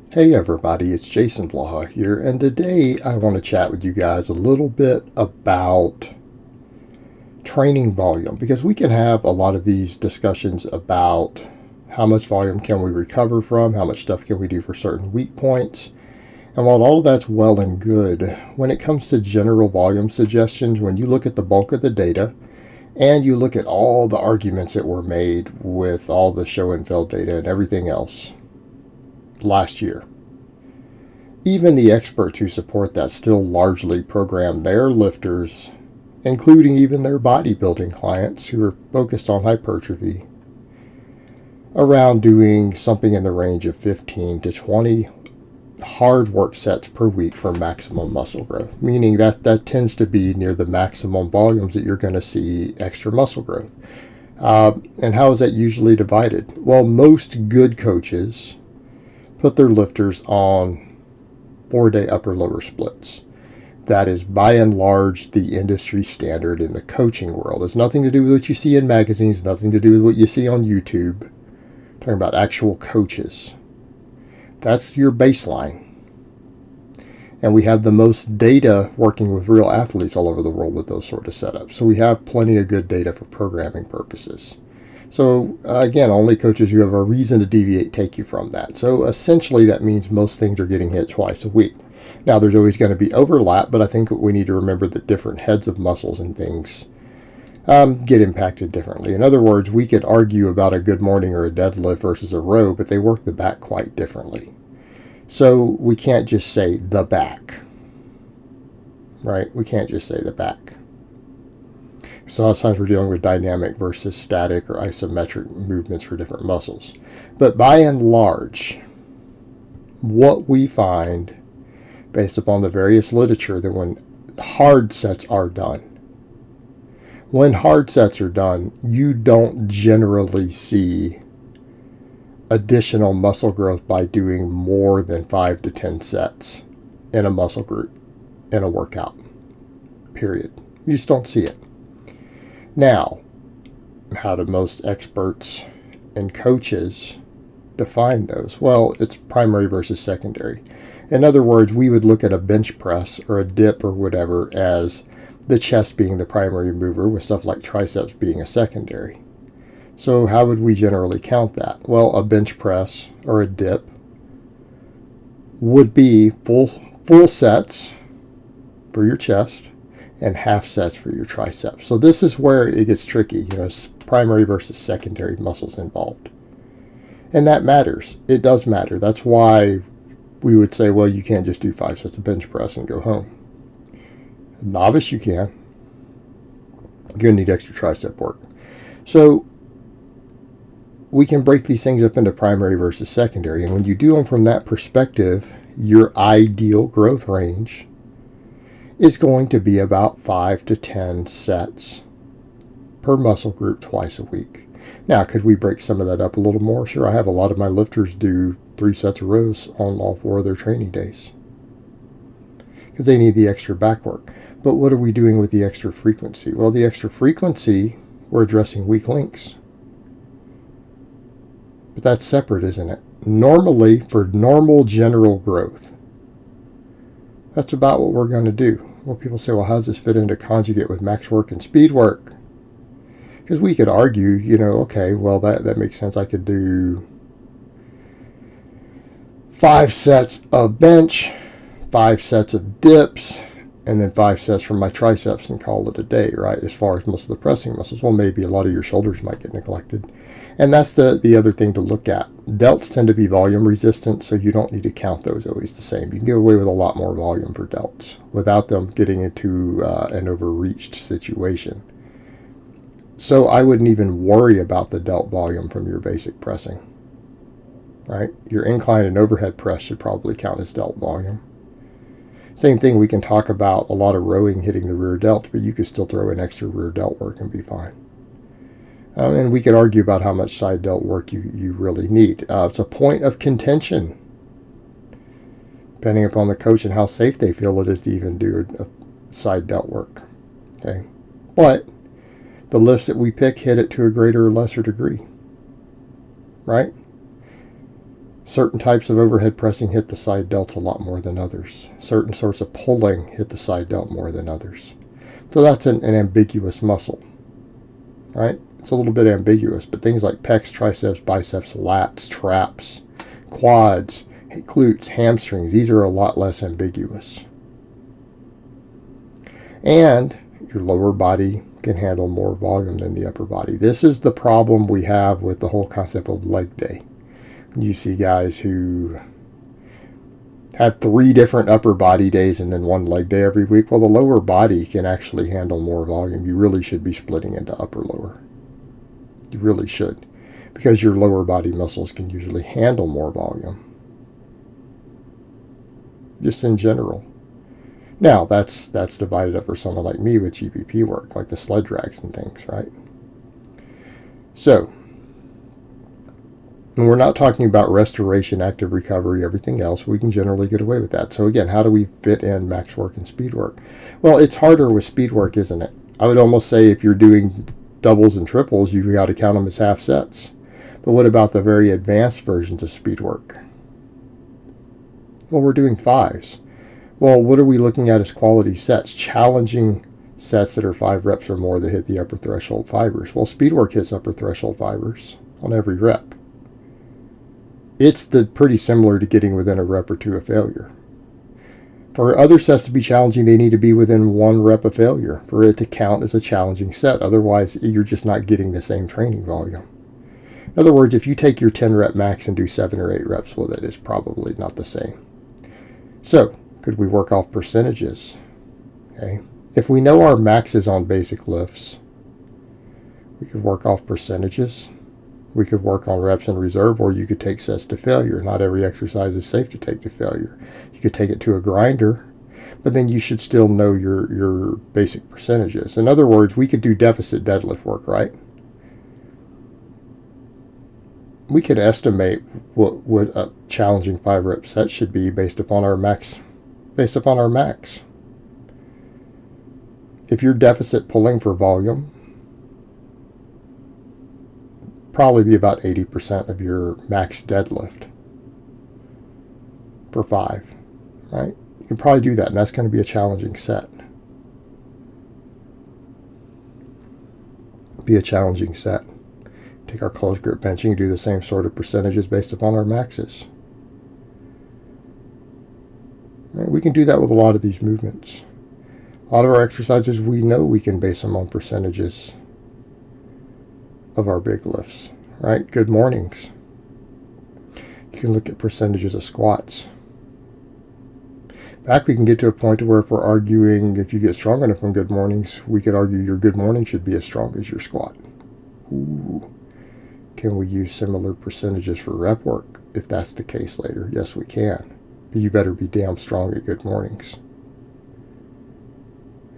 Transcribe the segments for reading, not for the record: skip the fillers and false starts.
Hey everybody, it's Jason Blaha here, and today I want to chat with you guys a little bit about training volume, because we can have a lot of these discussions about how much volume can we recover from, how much stuff can we do for certain weak points. And while all of that's well and good, when it comes to general volume suggestions, when you look at the bulk of the data and you look at all the arguments that were made with all the show and tell data and everything else last year, even the experts who support that still largely program their lifters, including even their bodybuilding clients who are focused on hypertrophy, around doing something in the range of 15 to 20 hard work sets per week for maximum muscle growth, meaning that tends to be near the maximum volumes that you're going to see extra muscle growth. And how is that usually divided? Well, most good coaches put their lifters on 4-day upper lower splits. That is by and large the industry standard in the coaching world. It's nothing to do with what you see in magazines, nothing to do with what you see on YouTube. I'm talking about actual coaches. That's your baseline. And we have the most data working with real athletes all over the world with those sort of setups. So we have plenty of good data for programming purposes. So again, only coaches who have a reason to deviate take you from that. So essentially that means most things are getting hit twice a week. Now there's always going to be overlap, but I think we need to remember that different heads of muscles and things get impacted differently. In other words, we could argue about a good morning or a deadlift versus a row, but they work the back quite differently. So we can't just say the back, right? We can't just say the back. So a lot of times we're dealing with dynamic versus static or isometric movements for different muscles. But by and large, what we find based upon the various literature that when hard sets are done, you don't generally see additional muscle growth by doing more than 5 to 10 sets in a muscle group in a workout, period. You just don't see it. Now, how do most experts and coaches define those? Well, it's primary versus secondary. In other words, we would look at a bench press or a dip or whatever as the chest being the primary mover, with stuff like triceps being a secondary. So how would we generally count that? Well, a bench press or a dip would be full sets for your chest and half sets for your triceps. So this is where it gets tricky. It's primary versus secondary muscles involved. And that matters. It does matter. That's why we would say, well, you can't just do 5 sets of bench press and go home. A novice, you can. You're going to need extra tricep work. So we can break these things up into primary versus secondary. And when you do them from that perspective, your ideal growth range is going to be about 5 to 10 sets per muscle group twice a week. Now, could we break some of that up a little more? Sure, I have a lot of my lifters do 3 sets of rows on all 4 of their training days because they need the extra back work. But what are we doing with the extra frequency? Well, the extra frequency, we're addressing weak links. But that's separate, isn't it? Normally, for normal general growth, that's about what we're going to do. Well, people say, well, how does this fit into conjugate with max work and speed work? Because we could argue, okay, well, that makes sense. I could do 5 sets of bench, 5 sets of dips, and then 5 sets from my triceps and call it a day, right? As far as most of the pressing muscles. Well, maybe a lot of your shoulders might get neglected. And that's the other thing to look at. Delts tend to be volume resistant, so you don't need to count those always the same. You can get away with a lot more volume for delts without them getting into an overreached situation. So I wouldn't even worry about the delt volume from your basic pressing, right? Your incline and overhead press should probably count as delt volume. Same thing, we can talk about a lot of rowing hitting the rear delt, but you could still throw in extra rear delt work and be fine. And we could argue about how much side delt work you really need. It's a point of contention, depending upon the coach and how safe they feel it is to even do a side delt work. Okay, but the lifts that we pick hit it to a greater or lesser degree, right? Certain types of overhead pressing hit the side delts a lot more than others. Certain sorts of pulling hit the side delt more than others. So that's an ambiguous muscle, right? It's a little bit ambiguous, but things like pecs, triceps, biceps, lats, traps, quads, glutes, hamstrings, these are a lot less ambiguous. And your lower body can handle more volume than the upper body. This is the problem we have with the whole concept of leg day. You see guys who have 3 different upper body days and then 1 leg day every week. Well, the lower body can actually handle more volume. You really should be splitting into upper lower. You really should, because your lower body muscles can usually handle more volume, just in general. Now that's divided up for someone like me with GPP work, like the sled drags and things, right? So, when we're not talking about restoration, active recovery, everything else, we can generally get away with that. So again, how do we fit in max work and speed work? Well, it's harder with speed work, isn't it? I would almost say if you're doing doubles and triples, you've got to count them as half sets. But what about the very advanced versions of speed work? Well, we're doing 5s. Well, what are we looking at as quality sets? Challenging sets that are 5 reps or more that hit the upper threshold fibers. Well, speed work hits upper threshold fibers on every rep. It's pretty similar to getting within a rep or 2 of failure. For other sets to be challenging, they need to be within 1 rep of failure for it to count as a challenging set. Otherwise, you're just not getting the same training volume. In other words, if you take your 10 rep max and do 7 or 8 reps with it, it's probably not the same. So, could we work off percentages? Okay. If we know our maxes on basic lifts, we could work off percentages. We could work on reps in reserve, or you could take sets to failure. Not every exercise is safe to take to failure. You could take it to a grinder, but then you should still know your basic percentages. In other words, we could do deficit deadlift work, right? We could estimate what a challenging 5 rep set should be based upon our max. If you're deficit pulling for volume, probably be about 80% of your max deadlift for 5, right? You can probably do that, and that's going to be a challenging set. Take our closed grip benching, do the same sort of percentages based upon our maxes. Right? We can do that with a lot of these movements. A lot of our exercises, we know we can base them on percentages of our big lifts, right? Good mornings. You can look at percentages of squats. In fact, we can get to a point where if we're arguing, if you get strong enough on good mornings, we could argue your good morning should be as strong as your squat. Ooh. Can we use similar percentages for rep work if that's the case later? Yes, we can. But you better be damn strong at good mornings.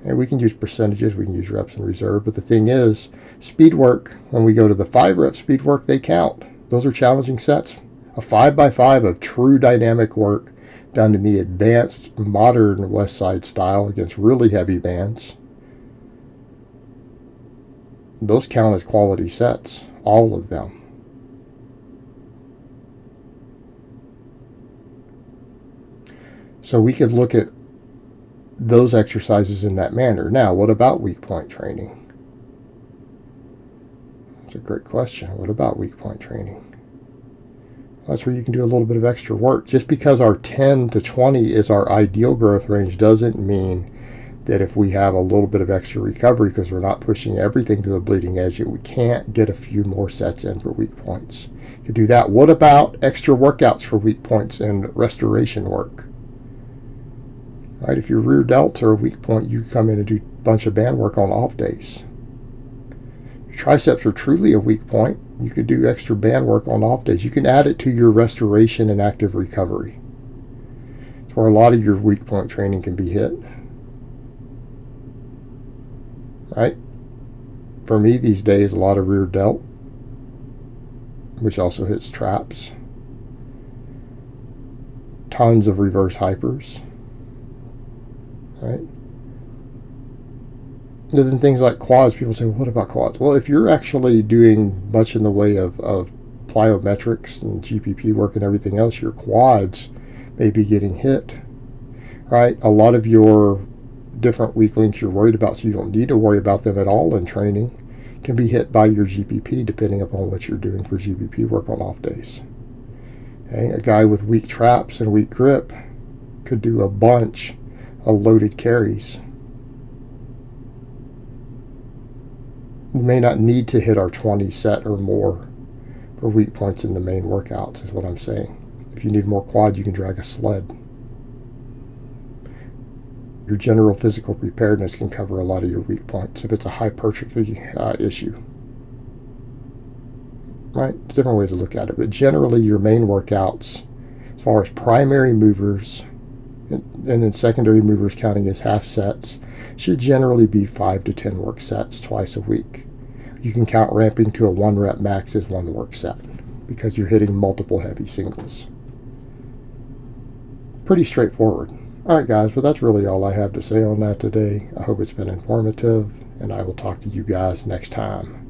And we can use percentages, we can use reps in reserve, but the thing is, speed work, when we go to the 5 rep speed work, they count. Those are challenging sets. A 5x5 of true dynamic work done in the advanced modern West Side style against really heavy bands. Those count as quality sets, all of them. So we could look at those exercises in that manner. Now, what about weak point training? That's a great question. What about weak point training? That's where you can do a little bit of extra work. Just because our 10 to 20 is our ideal growth range doesn't mean that if we have a little bit of extra recovery because we're not pushing everything to the bleeding edge, that we can't get a few more sets in for weak points. You can do that. What about extra workouts for weak points and restoration work? Right, if your rear delts are a weak point, you come in and do a bunch of band work on off days. Your triceps are truly a weak point. You could do extra band work on off days. You can add it to your restoration and active recovery. It's where a lot of your weak point training can be hit. Right? For me these days, a lot of rear delt, which also hits traps. Tons of reverse hypers. Right? And then things like quads, people say, well, what about quads? Well, if you're actually doing much in the way of plyometrics and GPP work and everything else, your quads may be getting hit, right? A lot of your different weak links you're worried about, so you don't need to worry about them at all in training, can be hit by your GPP depending upon what you're doing for GPP work on off days. Okay? A guy with weak traps and weak grip could do a bunch of loaded carries. We may not need to hit our 20 set or more for weak points in the main workouts, is what I'm saying. If you need more quad, you can drag a sled. Your general physical preparedness can cover a lot of your weak points if it's a hypertrophy issue. Right? Different ways to look at it. But generally, your main workouts, as far as primary movers, and then secondary movers counting as half sets, should generally be 5 to 10 work sets twice a week. You can count ramping to a 1 rep max as 1 work set because you're hitting multiple heavy singles. Pretty straightforward. Alright guys, well that's really all I have to say on that today. I hope it's been informative, and I will talk to you guys next time.